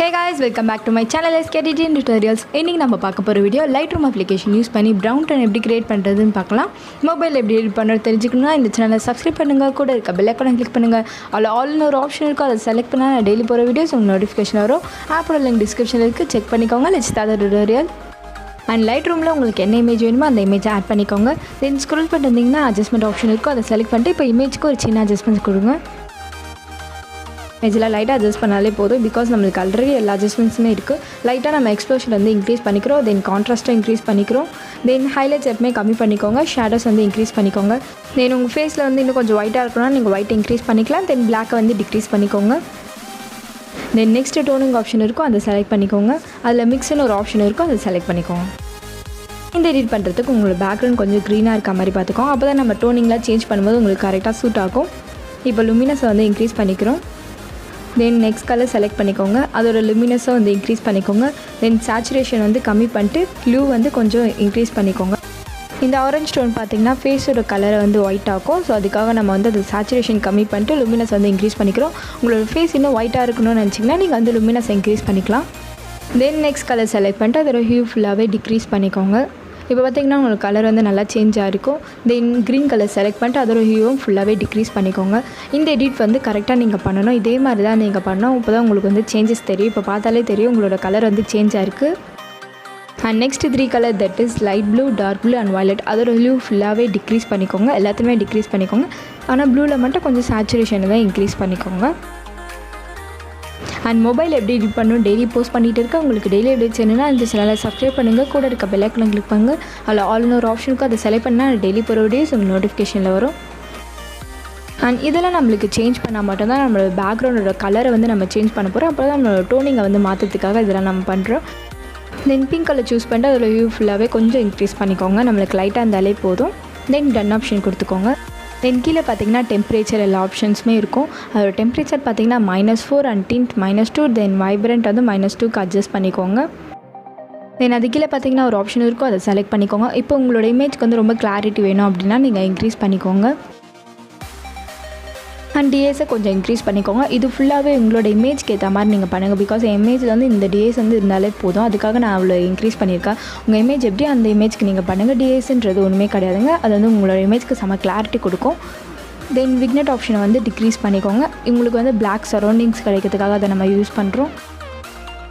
Hey guys, welcome back to my channel. Let's get it in tutorials. இன்னைக்கு நம்ம பார்க்க போற வீடியோ Lightroom application யூஸ் பண்ணி brown tone எப்படி கிரியேட் பண்றதுன்னு பார்க்கலாம். மொபைல் எப்படி எடிட் பண்றது தெரிஞ்சுக்கணும்னா இந்த சேனலை சப்ஸ்கிரைப் பண்ணுங்க. கூட இருக்க பெல் ஐகானை கிளிக் பண்ணுங்க. ஆல்னு ஒரு ஆப்ஷன் இருக்கும், அதை செலக்ட் பண்ணா நான் டெய்லி போற வீடியோஸ் உங்களுக்கு நோட்டிஃபிகேஷன் வரும். ஆப்போட லிங்க் டிஸ்கிரிப்ஷன்ல இருக்கு, செக் பண்ணிக்கோங்க. Let's start the tutorial. And லைட்ரூமில் உங்களுக்கு என்ன இமேஜ் வேணுமோ அந்த இமேஜை ஆட் பண்ணிக்கோங்க. தென் ஸ்க்ரோல் பண்ணிருந்தீங்கன்னா அட்ஜஸ்ட்மெண்ட் ஆப்ஷன் இருக்கும், அதை செலக்ட் பண்ணிட்டு இப்போ இமேஜ்க்கு ஒரு சின்ன அட்ஜஸ்ட்மெண்ட் கொடுங்க. இதில் லைட்டாக அட்ஜஸ்ட் பண்ணாலே போதும், பிகாஸ் நம்மளுக்கு ஆல்ரெடி எல்லா அட்ஜஸ்ட்மெண்ட்ஸுமே இருக்குது. லைட்டாக நம்ம எக்ஸ்ப்ளோஷன் வந்து இன்க்ரீஸ் பண்ணிக்கிறோம், தென் கான்ட்ராஸ்ட்டும் இன்க்ரீஸ் பண்ணிக்கிறோம், தென் ஹைலைட்ஸ் எப்பவுமே கம்மி பண்ணிக்கோங்க, ஷேடோஸ் வந்து இன்க்ரீஸ் பண்ணிக்கோங்க. தென் உங்கள் ஃபேஸில் வந்து இன்னும் கொஞ்சம் ஒயிட்டாக இருக்கணும்னா நீங்கள் ஒயிட் இன்க்ரீஸ் பண்ணிக்கலாம், தென் பிளாக்கை வந்து டிக்ரீஸ் பண்ணிக்கோங்க. தென் நெக்ஸ்ட்டு டோனிங் ஆப்ஷன் இருக்கும், அதை செலக்ட் பண்ணிக்கோங்க. அதில் மிக்ஸ்னு ஒரு ஆப்ஷன் இருக்கும், அதை செலக்ட் பண்ணிக்கோங்க. இந்த எடிட் பண்ணுறதுக்கு உங்களோட பேக்ரவுண்ட் கொஞ்சம் க்ரீனாக இருக்க மாதிரி பார்த்துக்கோங்க, அப்போ தான் நம்ம டோனிங்லாம் சேஞ்ச் பண்ணும்போது உங்களுக்கு கரெக்டாக சூட் ஆகும். இப்போ லுமினஸை வந்து இன்க்ரீஸ் பண்ணிக்கிறோம். தென் நெக்ஸ்ட் கலர் செலக்ட் பண்ணிக்கோங்க, அதோட லுமினஸை வந்து இன்க்ரீஸ் பண்ணிக்கோங்க. தென் சேச்சுரேஷன் வந்து கம்மி பண்ணிட்டு ப்ளூ வந்து கொஞ்சம் இன்க்ரீஸ் பண்ணிக்கோங்க. இந்த ஆரஞ்ச் டோன் பார்த்திங்கன்னா ஃபேஸோட கலரை வந்து ஒயிட் ஆகும், ஸோ அதுக்காக நம்ம வந்து அது சேச்சுரேஷன் கம்மி பண்ணிட்டு லுமினஸ் வந்து இன்க்ரீஸ் பண்ணிக்கிறோம். உங்களோட ஃபேஸ் இன்னும் ஒயிட்டாக இருக்கணும்னு நினச்சிங்கன்னா நீங்கள் வந்து லுமினஸ் இன்க்ரீஸ் பண்ணிக்கலாம். தென் நெக்ஸ்ட் கலர் செலக்ட் பண்ணிட்டு அதோட ஹியூ ஃபுல்லாகவே டிக்ரீஸ் பண்ணிக்கோங்க. இப்போ பார்த்திங்கன்னா உங்களுக்கு கலர் வந்து நல்லா சேஞ்ச் ஆகிருக்கும். தென் க்ரீன் கலர் செலக்ட் பண்ணிட்டு அதோட ஹியூவும் ஃபுல்லாகவே டிக்ரீஸ் பண்ணிக்கோங்க. இந்த எடிட் வந்து கரெக்டாக நீங்கள் பண்ணணும், இதே மாதிரி தான் நீங்கள் பண்ணணும், இப்போ தான் உங்களுக்கு வந்து சேஞ்சஸ் தெரியும். இப்போ பார்த்தாலே தெரியும் உங்களோட கலர் வந்து சேஞ்ச் ஆகிருக்கு. And next 3 colour, that is light blue, dark blue and violet. அதோட ஹியூ ஃபுல்லாகவே டிக்ரீஸ் பண்ணிக்கோங்க, எல்லாத்தையுமே டிக்ரீஸ் பண்ணிக்கோங்க. ஆனால் ப்ளூவில் மட்டும் கொஞ்சம் சேச்சுரேஷனை தான் இன்க்ரீஸ் பண்ணிக்கோங்க. அண்ட் மொபைல் எப்படி எடிட் பண்ணணும் டெய்லி போஸ்ட் பண்ணிகிட்டு இருக்கேன். உங்களுக்கு டெய்லி எடிட் செய்யணும்னா இந்த சேனலை சப்ஸ்கிரைப் பண்ணுங்கள், கூட இருக்க பெல் ஐகானை கிளிக் பண்ணுங்கள். அதில் ஆல்னு ஒரு ஆப்ஷன் இருக்கும், அதை செலக்ட் பண்ணால் டெய்லி போகிற வீடியோஸ் உங்களுக்கு நோட்டிஃபிகேஷனில் வரும். அண்ட் இதெல்லாம் நம்மளுக்கு சேஞ்ச் பண்ணால் மட்டும்தான் நம்மளோட பேக்ரவுண்டோட கலரை வந்து நம்ம சேஞ்ச் பண்ண போகிறோம். அப்போ தான் நம்மளோட டோனிங்கை வந்து மாற்றுறதுக்காக இதெல்லாம் நம்ம பண்ணுறோம். தென் பிங்க் கலர் சூஸ் பண்ணிட்டு அதில் வியூ ஃபுல்லாகவே கொஞ்சம் இன்க்ரீஸ் பண்ணிக்கோங்க, நம்மளுக்கு லைட்டாக இருந்தாலே போதும். தென் டன் ஆப்ஷன் கொடுத்துக்கோங்க. தென் கீழே பார்த்தீங்கன்னா டெம்பரேச்சர் எல்லா ஆப்ஷன்ஸுமே இருக்கும். அதோட டெம்பரேச்சர் பார்த்தீங்கன்னா -4 அண்ட் டிண்ட் -2, தென் வைப்ரண்ட் வந்து -2க்கு அட்ஜஸ்ட் பண்ணிக்கோங்க. தென் அது கீழே பார்த்தீங்கன்னா ஒரு ஆப்ஷன் இருக்கும், அதை செலக்ட் பண்ணிக்கோங்க. இப்போ உங்களோட இமேஜ்க்கு வந்து ரொம்ப கிளாரிட்டி வேணும் அப்படின்னா நீங்கள் இன்க்ரீஸ் பண்ணிக்கோங்க. அண்ட் டிஎஸை கொஞ்சம் இன்க்ரீஸ் பண்ணிக்கோங்க. இது ஃபுல்லாகவே உங்களோட இமேஜ்க்கு ஏற்ற மாதிரி நீங்கள் பண்ணுங்கள், பிகாஸ் என் இமேஜில் வந்து இந்த டிஎஸ் வந்து இருந்தாலே போதும், அதுக்காக நான் அவ்வளோ இன்க்ரீஸ் பண்ணியிருக்கேன். உங்கள் இமேஜ் எப்படி அந்த இமேஜ்க்கு நீங்கள் பண்ணுங்கள், டிஎஸ்ன்றது ஒன்றுமே கிடையாதுங்க, அது வந்து உங்களோட இமேஜ்க்கு செம கிளாரிட்டி கொடுக்கும். தென் விக்னெட் ஆப்ஷனை வந்து டிக்ரீஸ் பண்ணிக்கோங்க, உங்களுக்கு வந்து பிளாக் சரௌண்டிங்ஸ் கிடைக்கிறதுக்காக அதை நம்ம யூஸ் பண்ணுறோம்.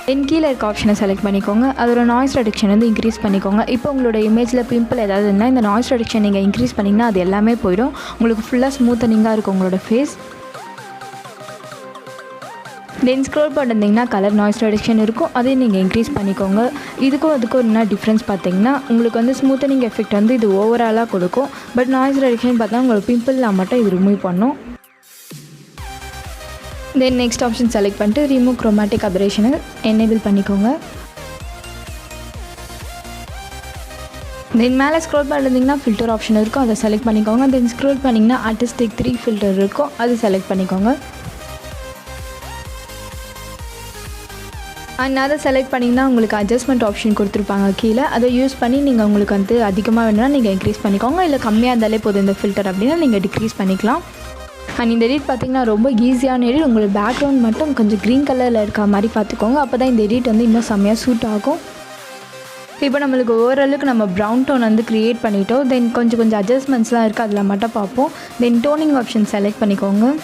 தென் கீழே இருக்க ஆப்ஷனை செலக்ட் பண்ணிக்கோங்க, அதோட நாய்ஸ் ரெடக்ஷன் வந்து இன்க்ரீஸ் பண்ணிக்கோங்க. இப்போ உங்களோட இமேஜில் பிம்பிள் ஏதாவது இருந்தால் இந்த நாய்ஸ் ரெடக்ஷன் நீங்கள் இன்க்ரீஸ் பண்ணிங்கன்னா அது எல்லாமே போயிடும், உங்களுக்கு ஃபுல்லாக ஸ்மூத்தனிங்காக இருக்கும் உங்களோட ஃபேஸ். தென் ஸ்க்ரோல் பண்ணிருந்தீங்கன்னா கலர் நாய்ஸ் ரெடக்ஷன் இருக்கும், அதையும் நீங்கள் இன்க்ரீஸ் பண்ணிக்கோங்க. இதுக்கும் அதுக்கும் என்ன டிஃப்ரென்ஸ் பார்த்தீங்கன்னா உங்களுக்கு வந்து ஸ்மூத்தனிங் எஃபெக்ட் வந்து இது ஓவராலாக கொடுக்கும், பட் நாய்ஸ் ரெடக்ஷன் பார்த்தா உங்களுக்கு பிம்பிள்லாம் மட்டும் இது ரிமூவ் பண்ணும். தென் நெக்ஸ்ட் ஆப்ஷன் செலக்ட் பண்ணிட்டு ரிமூவ் குரோமேட்டிக் அபரேஷனை எனேபிள் பண்ணிக்கோங்க. தென் மேலே ஸ்க்ரோல் பண்ணிருந்தீங்கன்னா ஃபில்டர் ஆப்ஷன் இருக்கும், அதை செலக்ட் பண்ணிக்கோங்க. தென் ஸ்க்ரோல் பண்ணிங்கன்னா ஆர்டிஸ்டிக் 3 ஃபில்டர் இருக்கும், அது செலக்ட் பண்ணிக்கோங்க. அண்ட் அதை செலக்ட் பண்ணிங்கன்னா உங்களுக்கு அட்ஜஸ்ட்மெண்ட் ஆப்ஷன் கொடுத்துருப்பாங்க கீழே, அதை யூஸ் பண்ணி நீங்கள் உங்களுக்கு வந்து அதிகமாக வேணும்னா நீங்கள் இன்க்ரீஸ் பண்ணிக்கோங்க, இல்லை கம்மியாக இருந்தாலே போதும் இந்த ஃபில்டர் அப்படின்னா நீங்கள் டிக்ரீஸ் பண்ணிக்கலாம். அண்ட் இந்த எடிட் பார்த்திங்கன்னா ரொம்ப ஈஸியான எடிட். உங்களுக்கு பேக்ரவுண்ட் மட்டும் கொஞ்சம் க்ரீன் கலரில் இருக்க மாதிரி பார்த்துக்கோங்க, அப்போ தான் இந்த எடிட் வந்து இன்னும் செம்மையாக சூட் ஆகும். இப்போ நம்மளுக்கு ஓரளவுக்கு நம்ம ப்ரௌன் டோன் வந்து க்ரியேட் பண்ணிட்டோம். தென் கொஞ்சம் அட்ஜஸ்ட்மெண்ட்ஸ்லாம் இருக்குது, அதில் மட்டும் பார்ப்போம். தென் டோனிங் ஆப்ஷன் செலக்ட் பண்ணிக்கோங்க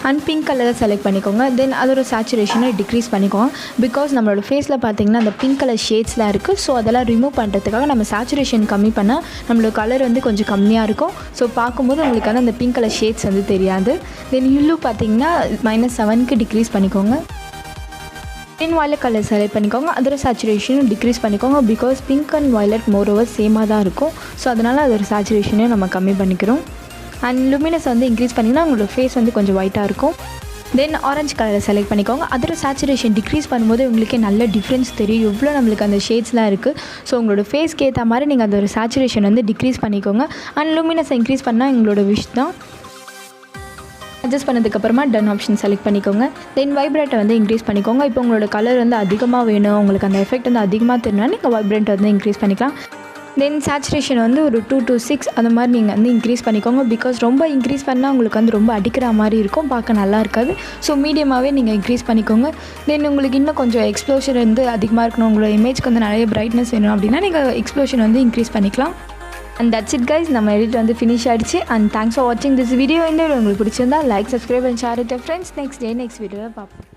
அண்ட் பிங்க் கலரை செலக்ட் பண்ணிக்கோங்க. தென் அதோட சேச்சுரேஷனை டிக்ரீஸ் பண்ணிக்கோங்க, பிகாஸ் நம்மளோட ஃபேஸில் பார்த்திங்கன்னா அந்த பிங்க் கலர் ஷேட்ஸ்லாம் இருக்குது, ஸோ அதெல்லாம் ரிமூவ் பண்ணுறதுக்காக நம்ம சேச்சுரேஷன் கம்மி பண்ணால் நம்மளோட கலர் வந்து கொஞ்சம் கம்மியாக இருக்கும், ஸோ பார்க்கும்போது உங்களுக்கு வந்து அந்த பிங்க் கலர் ஷேட்ஸ் வந்து தெரியாது. தென் யூலு பார்த்திங்கன்னா -7க்கு டிக்ரீஸ் பண்ணிக்கோங்க. தென் வயலட் கலர் செலக்ட் பண்ணிக்கோங்க, அதோட சேச்சுரேஷனும் டிக்ரீஸ் பண்ணிக்கோங்க, because pink and violet moreover சேமாக தான் இருக்கும், ஸோ அதனால் அதோட சேச்சுரேஷனையும் நம்ம கம்மி பண்ணிக்கிறோம். அண்ட் லுமினஸ் வந்து இன்க்ரீஸ் பண்ணிங்கன்னா உங்களோட ஃபேஸ் வந்து கொஞ்சம் ஒயிட்டாக இருக்கும். தென் ஆரஞ்சு கலரை செலக்ட் பண்ணிக்கோங்க, அதோட சேச்சுரேஷன் டிக்ரீஸ் பண்ணும்போது உங்களுக்கே நல்ல டிஃப்ரென்ஸ் தெரியும், எவ்வளோ நம்மளுக்கு அந்த ஷேட்ஸ்லாம் இருக்குது. ஸோ உங்களோட ஃபேஸ்க்கு ஏற்ற மாதிரி நீங்கள் அதோட சேச்சுரேஷன் வந்து டிக்ரீஸ் பண்ணிக்கோங்க. அண்ட் லுமினஸை இன்க்ரீஸ் பண்ணால் எங்களோட விஷ் தான். அட்ஜஸ்ட் பண்ணதுக்கப்புறமா டன் ஆப்ஷன் செலக்ட் பண்ணிக்கோங்க. தென் வைப்ரேட்டை வந்து இன்க்ரீஸ் பண்ணிக்கோங்க. இப்போ உங்களோட கலர் வந்து அதிகமாக வேணும், உங்களுக்கு அந்த எஃபெக்ட் வந்து அதிகமாக தெரியணும்னா நீங்கள் வைப்ரேட் வந்து இன்க்ரீஸ் பண்ணிக்கலாம். தென் சேச்சுரேஷன் வந்து ஒரு 2 to 6 அந்த மாதிரி நீங்கள் வந்து இன்க்ரீஸ் பண்ணிக்கோங்க. பிகாஸ் ரொம்ப இன்க்ரீஸ் பண்ணால் உங்களுக்கு வந்து ரொம்ப அடிக்கிற மாதிரி இருக்கும், பார்க்க நல்லா இருக்காது. ஸோ மீடியமாகவே நீங்கள் இன்க்ரீஸ் பண்ணிக்கோங்க. தென் உங்களுக்கு இன்னும் கொஞ்சம் எக்ஸ்ப்ளோஷன் வந்து அதிகமாக இருக்கணும், உங்களோட இமேஜ்க்கு வந்து நிறைய பிரைட்னஸ் வேணும் அப்படின்னா நீங்கள் எக்ஸ்ப்ளோஷன் வந்து இன்க்ரீஸ் பண்ணிக்கலாம். அண்ட் தட்ஸ் இட் கைஸ், நம்ம எடிட் வந்து ஃபினிஷ் ஆகிடுச்சு. அண்ட் தேங்க்ஸ் ஃபார் வாட்சிங் திஸ் வீடியோ. இந்த வீடியோ உங்களுக்கு பிடிச்சிருந்தா like, subscribe and share with your friends. Next வீடியோவில் பார்ப்போம்.